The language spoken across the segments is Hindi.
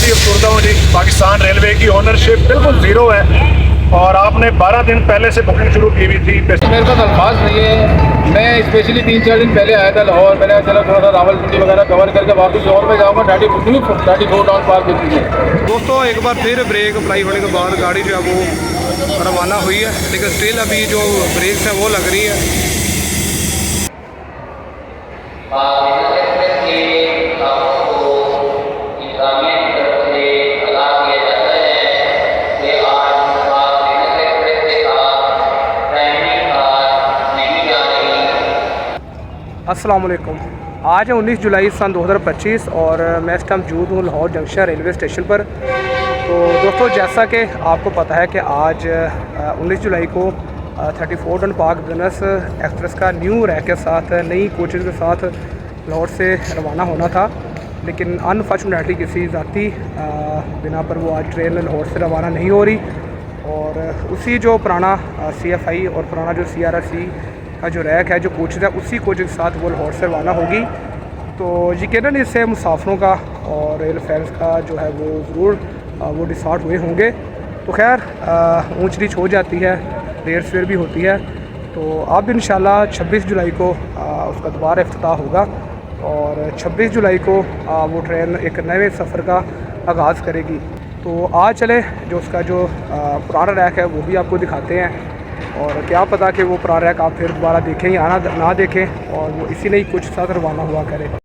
ही अफसरदा हूँ जी, पाकिस्तान रेलवे की ओनरशिप बिल्कुल ज़ीरो है और आपने 12 दिन पहले से बुकिंग शुरू की हुई थी। मेरे पास अल्फाज नहीं है। मैं स्पेशली 3-4 दिन पहले आया था लाहौर। मैंने चला थोड़ा सा रावलपिंडी वगैरह कवर करके वापस लाहौर में जाऊँगा। 34 टाउन पार्क होती है। दोस्तों एक बार फिर ब्रेक अप्लाई होने के बाद गाड़ी जो है वो रवाना हुई है, लेकिन स्टिल अभी जो ब्रेक्स हैं वो लग रही है। अस्सलाम वालेकुम। आज है 19 जुलाई सन 2025 और मैं इस टाइम मौजूद हूँ लाहौर जंक्शन रेलवे स्टेशन पर। तो दोस्तों जैसा कि आपको पता है कि आज 19 जुलाई को 34 टन पाक बिजनेस एक्सप्रेस का न्यू रैक के साथ नई कोचेज़ के साथ लाहौर से रवाना होना था, लेकिन अनफॉर्चुनेटली किसी ज़ाती बिना पर वो आज ट्रेन लाहौर से रवाना नहीं हो रही। और उसी जो पुराना CFI और पुराना जो CRRC का जो रैक है, जो कोचेज़ है, उसी कोच के साथ वो लाहौर से रवाना होगी। तो यकीनन इससे मुसाफिरों का और रेल फेयर्स का जो है वो ज़रूर वो डिसार्ट हुए होंगे। तो खैर ऊंच नीच हो जाती है, रेयर फेयर भी होती है। तो अब इंशाल्लाह 26 जुलाई को उसका दोबारा इफ्तिताह होगा और 26 जुलाई को वो ट्रेन एक नए सफ़र का आगाज़ करेगी। तो आज चले जो उसका जो पुराना रैक है वो भी आपको दिखाते हैं, और क्या पता कि वो पुराना रैक आप फिर दोबारा देखें या ना देखें और वो इसी नहीं कुछ साथ रवाना हुआ करे।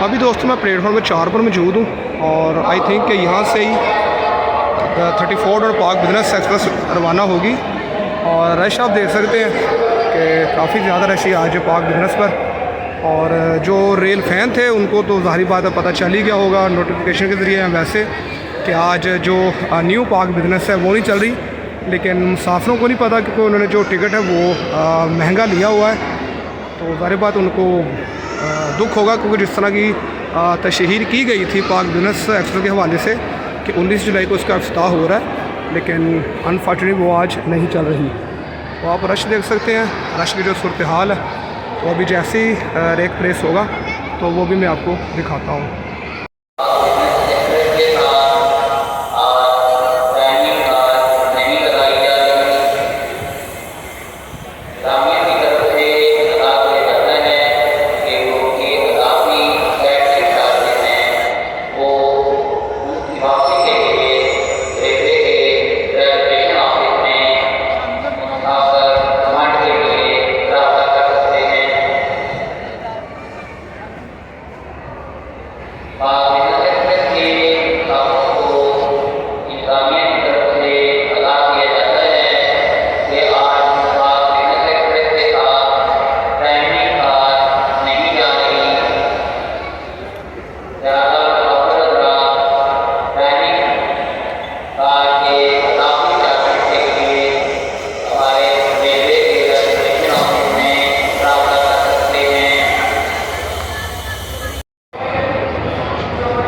अभी दोस्तों मैं प्लेटफॉर्म नंबर 4 पर मौजूद हूँ और आई थिंक कि यहाँ से ही 34 और पाक बिजनेस एक्सप्रेस रवाना होगी। और रश आप देख सकते हैं कि काफ़ी ज़्यादा रश है आज पाक बिजनेस पर। और जो रेल फैन थे उनको तो ज़ाहिर बात है पता चल ही गया होगा नोटिफिकेशन के ज़रिए वैसे कि आज जो न्यू पाक बिजनेस है वो नहीं चल रही, लेकिन मुसाफिरों को नहीं पता क्योंकि उन्होंने जो टिकट है वो महंगा लिया हुआ है। तो ज़ाहिर बात उनको दुख होगा, क्योंकि जिस तरह की तशहीर की गई थी पाक बिजनेस एक्सप्रेस के हवाले से कि 19 जुलाई को इसका इफ्तिताह हो रहा है, लेकिन अनफॉर्चुनेटली वो आज नहीं चल रही। तो आप रश देख सकते हैं, रश की जो सूरत हाल है। तो अभी जैसे ही रेक प्रेस होगा तो वो भी मैं आपको दिखाता हूँ।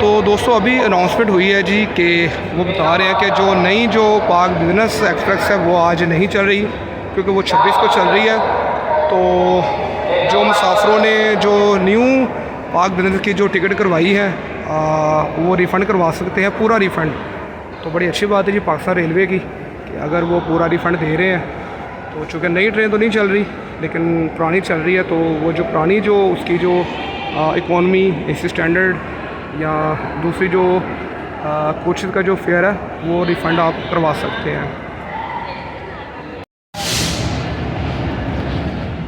तो दोस्तों अभी अनाउंसमेंट हुई है जी कि वो बता रहे हैं कि जो नई जो पाक बिजनेस एक्सप्रेस है वो आज नहीं चल रही, क्योंकि वो 26 को चल रही है। तो जो मुसाफिरों ने जो न्यू पाक बिजनेस की जो टिकट करवाई है वो रिफ़ंड करवा सकते हैं, पूरा रिफ़ंड। तो बड़ी अच्छी बात है जी पाकिस्तान रेलवे की कि अगर वो पूरा रिफ़ंड दे रहे हैं। तो चूँकि नई ट्रेन तो नहीं चल रही लेकिन पुरानी चल रही है, तो वो जो पुरानी जो उसकी जो इकॉनमी AC स्टैंडर्ड या दूसरी जो कोचेज़ का जो फेयर है वो रिफ़ंड आप करवा सकते हैं।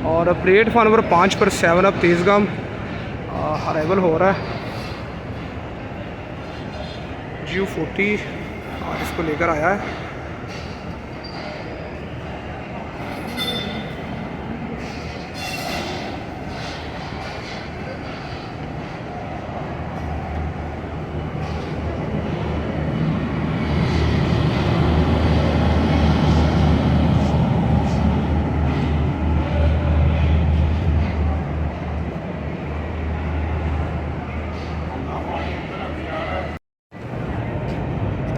और प्लेटफार्म नंबर 5 पर 7 अप तेज़गाम अराइवल हो रहा है। GU40 आज इसको लेकर आया है।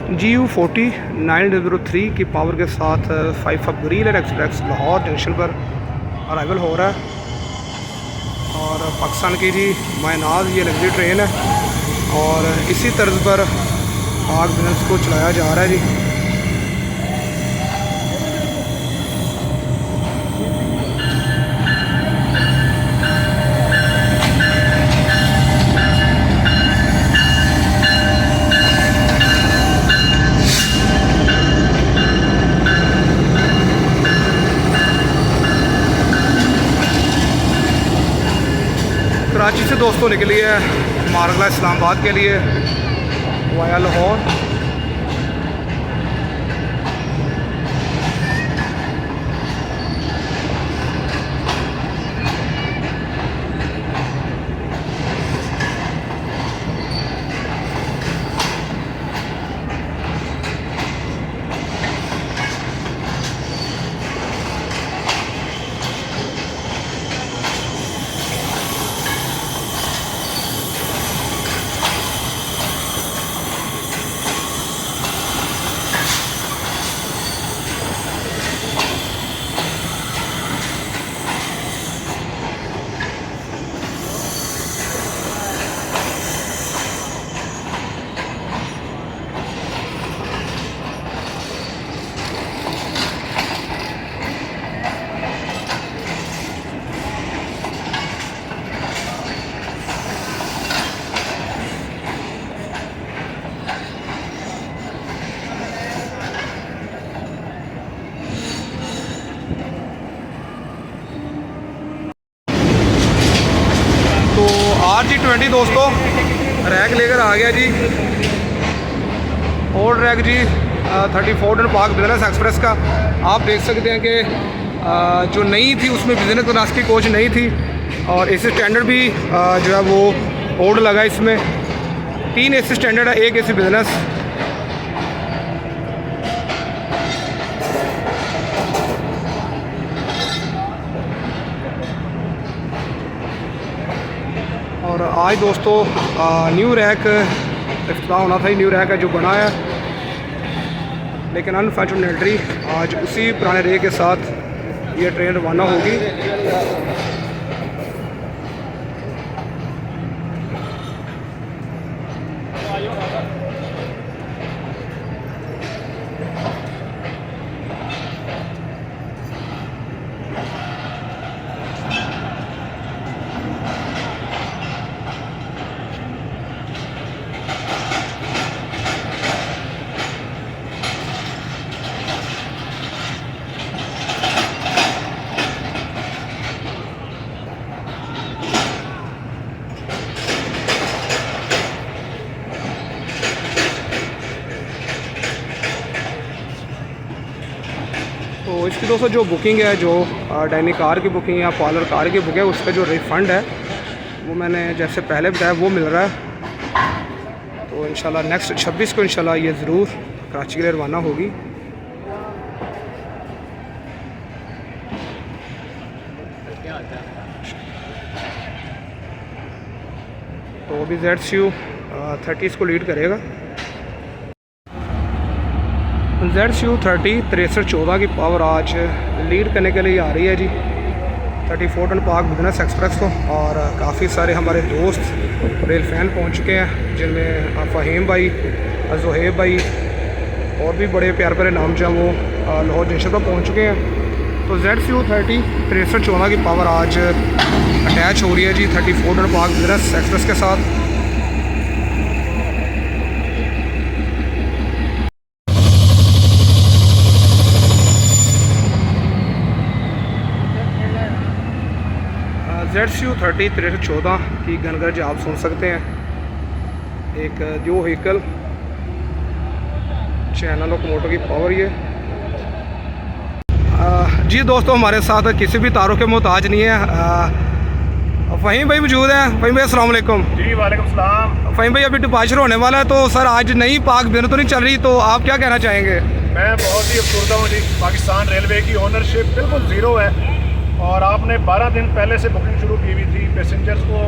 GU40-903 की पावर के साथ 5 अब ग्रीन एक्सप्रेस लाहौर जंक्शन पर अराइवल हो रहा है। और पाकिस्तान की जी मायनाज ये लग्जरी ट्रेन है और इसी तर्ज पर पाक बिजनेस को चलाया जा रहा है जी। कराची से दोस्तों निकली है मारगला इस्लामाबाद के लिए वाया लाहौर। RG20 दोस्तों रैक लेकर आ गया जी। ओल्ड रैक जी 34 टन पाक बिजनेस एक्सप्रेस का। आप देख सकते हैं कि जो नई थी उसमें बिजनेस क्लास की कोच नहीं थी और एसी स्टैंडर्ड भी जो है वो ओल्ड लगा। इसमें 3 एसी स्टैंडर्ड है, 1 एसी बिजनेस। और आज दोस्तों न्यू रैक इफ्तिताह होना था, न्यू रैक है जो बना है, लेकिन अनफॉर्चुनेटली आज उसी पुराने रैक के साथ ये ट्रेन रवाना होगी। तो इसकी दोस्तों जो बुकिंग है, जो डाइनिंग कार की बुकिंग या पार्लर कार की बुक है, उसका जो रिफ़ंड है वो मैंने जैसे पहले बताया वो मिल रहा है। तो इंशाल्लाह नेक्स्ट 26 को इंशाल्लाह ये ज़रूर कराची के लिए रवाना होगी। तो अभी ZCU 30 इसको लीड करेगा। ZCU 30 6314 की पावर आज लीड करने के लिए आ रही है जी 34 टन पाक बिजनेस एक्सप्रेस को। और काफ़ी सारे हमारे दोस्त रेल फैन पहुंच चुके हैं, जिनमें फ़हीम भाई, ज़ुहैब भाई और भी बड़े प्यार प्यारे नाम जो वो लाहौर जंक्शन पर पहुंच चुके हैं। तो ZCU 30 6314 की पावर आज अटैच हो रही है जी 34 टन पाक बिजनेस एक्सप्रेस के साथ। ZCU 30 6314 की गनगर्ज आप सुन सकते हैं। एक जो व्हीकल चैनल लोकोमोटिव की पावर ये। जी दोस्तों, हमारे साथ किसी भी तारों के मोहताज नहीं है। फ़हीम भाई मौजूद हैं। फ़हीम भाई अस्सलाम वालेकुम। जी वालेकुम सलाम। फ़हीम भाई अभी डिपार्चर होने वाला है, तो सर आज नई पाक बिजनेस तो नहीं चल रही, तो आप क्या कहना चाहेंगे? मैं बहुत ही अफसरदा हूँ जी। पाकिस्तान रेलवे की ओनरशिप बिल्कुल ज़ीरो है और आपने 12 दिन पहले से बुकिंग शुरू की हुई थी। पैसेंजर्स को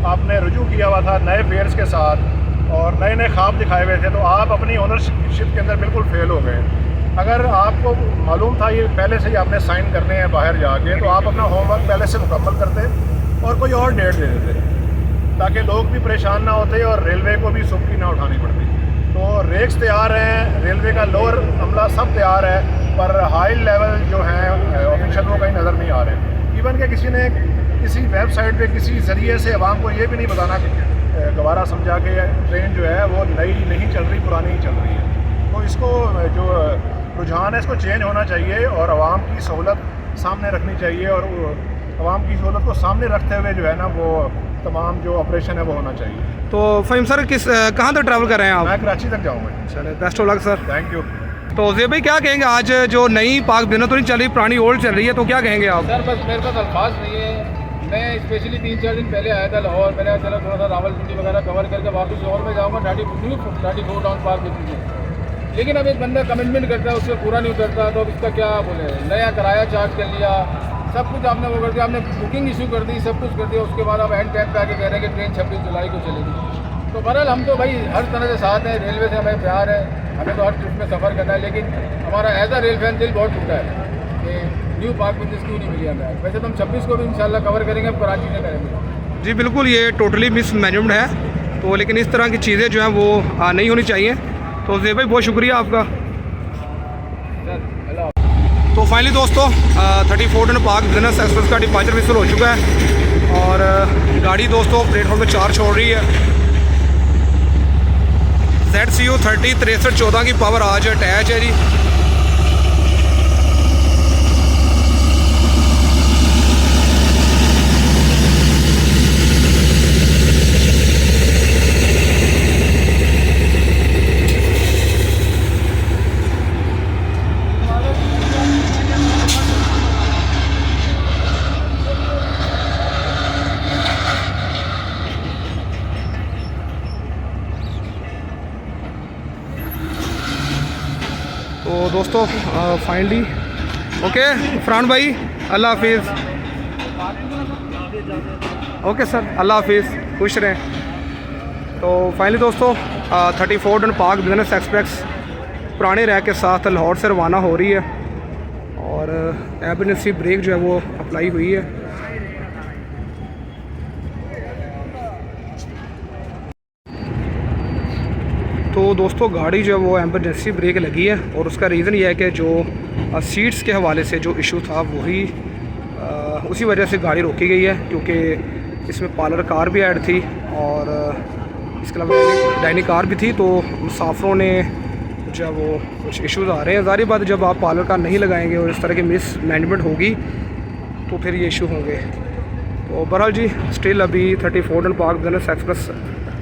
आपने रुजू किया हुआ था नए फेयर्स के साथ और नए नए ख्वाब दिखाए हुए थे, तो आप अपनी ओनरशिप के अंदर बिल्कुल फेल हो गए। अगर आपको मालूम था ये पहले से ही आपने साइन करने हैं बाहर जाके, तो आप अपना होमवर्क पहले से मुकम्मल करते और कोई और डेट दे देते, ताकि लोग भी परेशान ना होते और रेलवे को भी सुबकी ना उठानी पड़ती। तो रेक्स तैयार हैं, रेलवे का लोअर अमला सब तैयार है, पर हाई लेवल जो है ऑफिशियल वो कहीं नज़र नहीं आ रहे। इवन कि किसी ने किसी वेबसाइट पे किसी ज़रिए से आवाम को ये भी नहीं बताना गवारा समझा कि ट्रेन जो है वो नई नहीं चल रही, पुरानी ही चल रही है। तो इसको जो रुझान है इसको चेंज होना चाहिए और आवाम की सहूलत सामने रखनी चाहिए, और आवाम की सहूलत को सामने रखते हुए जो है ना वो तमाम जो ऑपरेशन है वो होना चाहिए। तो फ़हीम सर कहाँ तक ट्रैवल कर रहे हैं आप? मैं कराची तक जाऊँगा। चले, best of luck sir. Thank you. तो ज़ेब भाई क्या कहेंगे, आज जो नई पाक बिना तो नहीं चल रही, पुरानी ओल्ड चल रही है, तो क्या कहेंगे आप? सर बस मेरे पास अल्फाज नहीं है। मैं स्पेशली 3-4 दिन पहले आया था लाहौर, मैंने चला थोड़ा सा रावलपिंडी वगैरह कवर करके वापस लाहौर में जाऊँगा 34 टाउन पार्क देखने। लेकिन अब एक बंदा कमिटमेंट करता है, उससे पूरा नहीं उतरता, तो अब इसका क्या बोले, नया किराया चार्ज कर लिया, सब कुछ आपने वो कर दिया, आपने बुकिंग इशू कर दी, सब कुछ कर दिया, उसके बाद आप एंड टाइम पे आके कह रहे हैं कि ट्रेन 26 जुलाई को चलेगी। तो बहरहाल हम तो भाई हर तरह से साथ हैं, रेलवे से हमें प्यार है, हमें तो हर ट्रिप में सफ़र करना है, लेकिन हमारा एज अ रेल फैन दिल बहुत टूटा है कि न्यू पार्क बिजनेस क्यों नहीं मिली हमें। वैसे तो हम 26 को भी इंशाल्लाह कवर करेंगे, अब कराची में करेंगे। जी बिल्कुल, ये टोटली मिसमैनेजमेंट है, तो लेकिन इस तरह की चीज़ें जो हैं वो नहीं होनी चाहिए। तो ज़ेब भाई बहुत शुक्रिया आपका। तो फाइनली दोस्तों 34 टन पाक बिजनेस एक्सप्रेस का डिपार्चर विसल हो चुका है और गाड़ी दोस्तों प्लेटफॉर्म पे 4 छोड़ रही है। ZCU 30 6314 की पावर आज अटैच है जी। तो दोस्तों फाइनली ओके फरहान भाई, अल्लाह हाफिज़। ओके सर, अल्लाह हाफिज़, खुश रहें। तो फाइनली दोस्तों 34 टन पाक बिजनेस एक्सप्रेस पुराने रैक के साथ लाहौर से रवाना हो रही है और एमरजेंसी ब्रेक जो है वो अप्लाई हुई है। तो दोस्तों गाड़ी जो है वो एमरजेंसी ब्रेक लगी है और उसका रीज़न ये है कि जो सीट्स के हवाले से जो इशू था वही उसी वजह से गाड़ी रोकी गई है, क्योंकि इसमें पार्लर कार भी ऐड थी और इसके अलावा डाइनिंग कार भी थी। तो मुसाफरों ने जो है वो कुछ इश्यूज़ आ रहे हैं। ज़ाहिर बात जब आप पार्लर कार नहीं लगाएंगे और इस तरह की मिसमैनेजमेंट होगी तो फिर ये इशू होंगे। तो बहरहाल जी स्टिल अभी 34 टन पाक बिजनेस एक्सप्रेस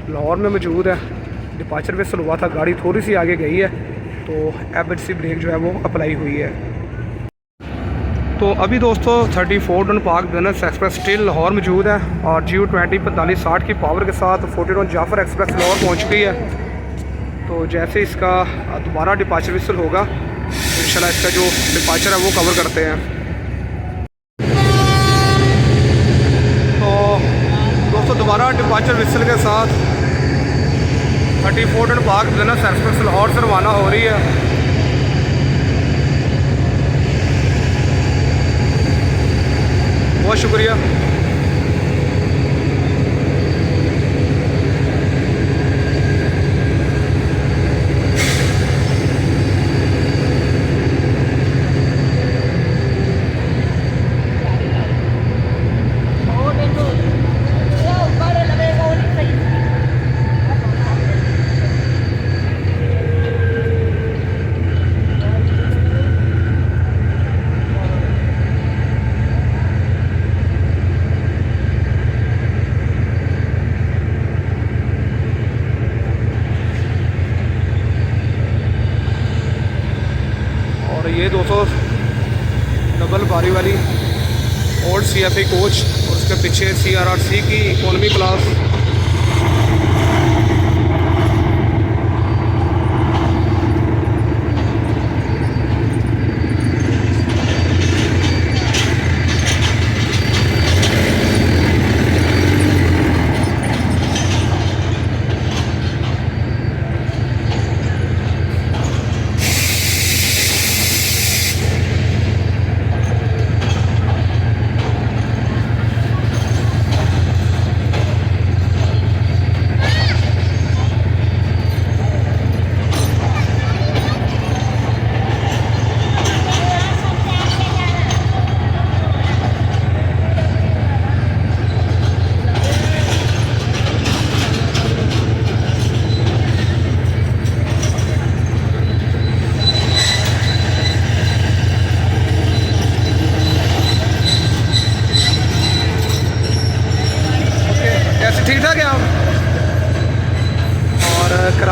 लाहौर में मौजूद है। डिपार्चर विसल हुआ था, गाड़ी थोड़ी सी आगे गई है, तो एमरजेंसी ब्रेक जो है वो अप्लाई हुई है। तो अभी दोस्तों 34 टन पाक बिजनेस एक्सप्रेस स्टिल लाहौर मौजूद है और GU 20 4560 की पावर के साथ 41 जाफ़र एक्सप्रेस लाहौर पहुंच गई है। तो जैसे इसका दोबारा डिपार्चर विसल होगा इंशाल्लाह इसका जो डिपार्चर है वो कवर करते हैं। तो दोस्तों दोबारा डिपार्चर विसल के साथ 34 टन पाक बिजनेस एक्सप्रेस लाहौर से रवाना हो रही है। बहुत शुक्रिया। ये 200 डबल बारी वाली ओल्ड CFA कोच और उसके पीछे CRRC की इकोनॉमी क्लास।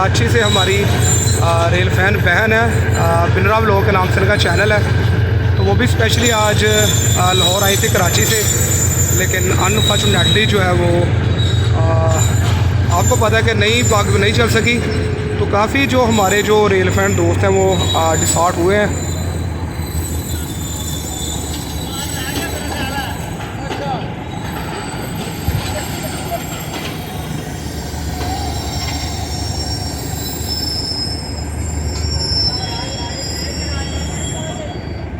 कराची से हमारी रेल फैन बहन है, बिनरा व्लॉग के नाम से इनका चैनल है, तो वो भी स्पेशली आज लाहौर आई थी कराची से, लेकिन अनफॉर्चुनेटली जो है वो आपको पता है कि नई पाक में नहीं चल सकी। तो काफ़ी जो हमारे जो रेल फैन दोस्त हैं वो डिसहार्ट हुए हैं।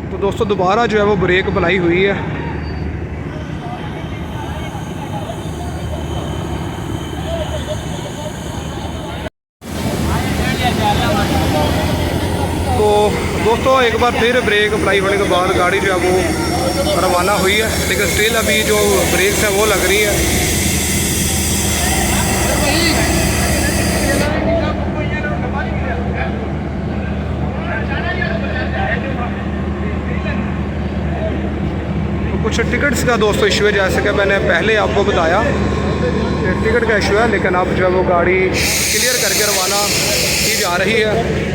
तो दोस्तों दोबारा जो है वो ब्रेक बुलाई हुई है। तो दोस्तों एक बार फिर ब्रेक अप्लाई होने के बाद गाड़ी जो है वो रवाना हुई है, लेकिन स्टिल अभी जो ब्रेक्स हैं वो लग रही है। तो कुछ टिकट्स का दोस्तों इशू है, जैसे कि मैंने पहले आपको बताया टिकट का इशू है, लेकिन अब जो है वो गाड़ी क्लियर करके रवाना की जा रही है।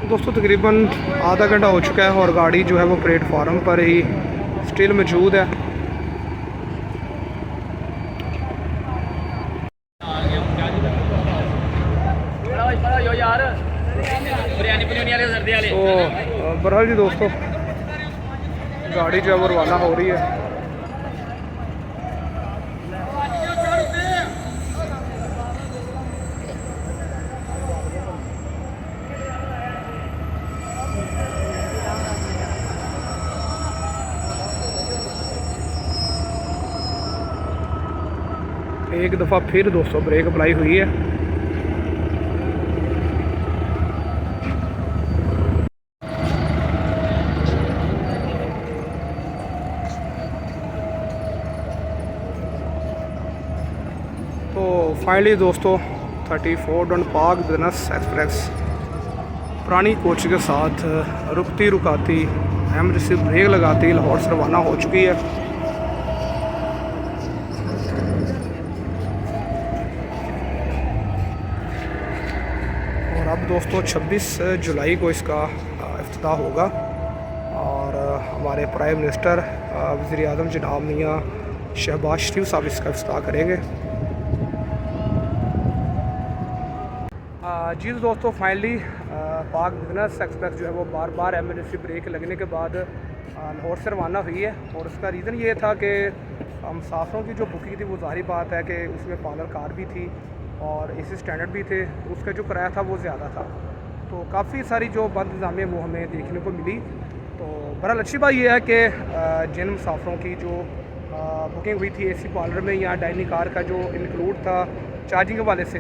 दोस्तों तकरीबन आधा घंटा हो चुका है और गाड़ी जो है वो प्लेटफार्म पर ही स्टिल मौजूद है। तो बहरहाल जी दोस्तों गाड़ी जो है वो रवाना हो रही है। एक दफ़ा फिर दोस्तों ब्रेक अप्लाई हुई है। तो फाइनली दोस्तों 34 डन पाक बिजनेस एक्सप्रेस पुरानी कोच के साथ रुकती रुकाती एमरजेंसी ब्रेक लगाती लाहौर से रवाना हो चुकी है। अब दोस्तों 26 जुलाई को इसका इफ्तिताह होगा और हमारे प्राइम मिनिस्टर वज़ीर आज़म जनाब मियाँ शहबाज शरीफ साहब इसका इफ्तिताह करेंगे। जी दोस्तों फाइनली पाक बिजनेस एक्सप्रेस जो है वो बार बार एमरजेंसी ब्रेक लगने के बाद लाहौर से रवाना हुई है और उसका रीज़न ये था कि मुसाफिरों की जो बुकिंग थी वो ज़ाहिर बात है कि उसमें पार्लर कार भी थी और एसी स्टैंडर्ड भी थे, उसका जो किराया था वो ज़्यादा था। तो काफ़ी सारी जो बद इंतज़ामियाँ वो हमें देखने को मिली। तो बहरहाल अच्छी बात यह है कि जिन मुसाफिरों की जो बुकिंग हुई थी एसी पार्लर में या डाइनिंग कार का जो इंक्लूड था चार्जिंग के वाले से,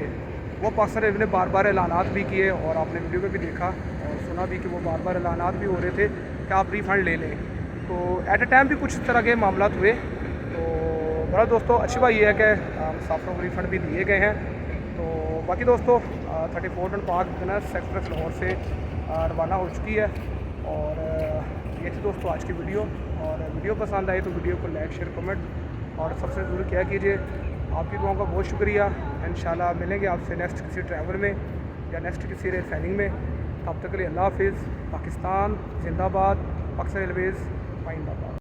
वो पाकिस्तान रेलवे ने बार बार ऐलानात भी किए और आपने वीडियो में भी देखा और सुना भी कि वो बार बार ऐलानात भी हो रहे थे कि आप रिफ़ंड ले लें, तो एट अ टाइम भी कुछ तरह के मामला हुए। तो बड़ा दोस्तों अच्छी बात यह है कि मुसाफिरों को रिफ़ंड भी दिए गए हैं। तो बाकी दोस्तों 34 टन पाक बिजनेस एक्सप्रेस लाहौर से रवाना हो चुकी है। और ये थी दोस्तों आज की वीडियो, और वीडियो पसंद आई तो वीडियो को लाइक शेयर कमेंट और सबसे ज़रूर क्या कीजिए, आपकी दुआओं का बहुत शुक्रिया। इंशाल्लाह मिलेंगे आपसे नेक्स्ट किसी ट्रैवल में या नेक्स्ट किसी रिफाइनिंग में। तब तक के लिए अल्लाह हाफिज़। पाकिस्तान जिंदाबाद, पाकिस्तान एयरवेज़ जिंदाबाद।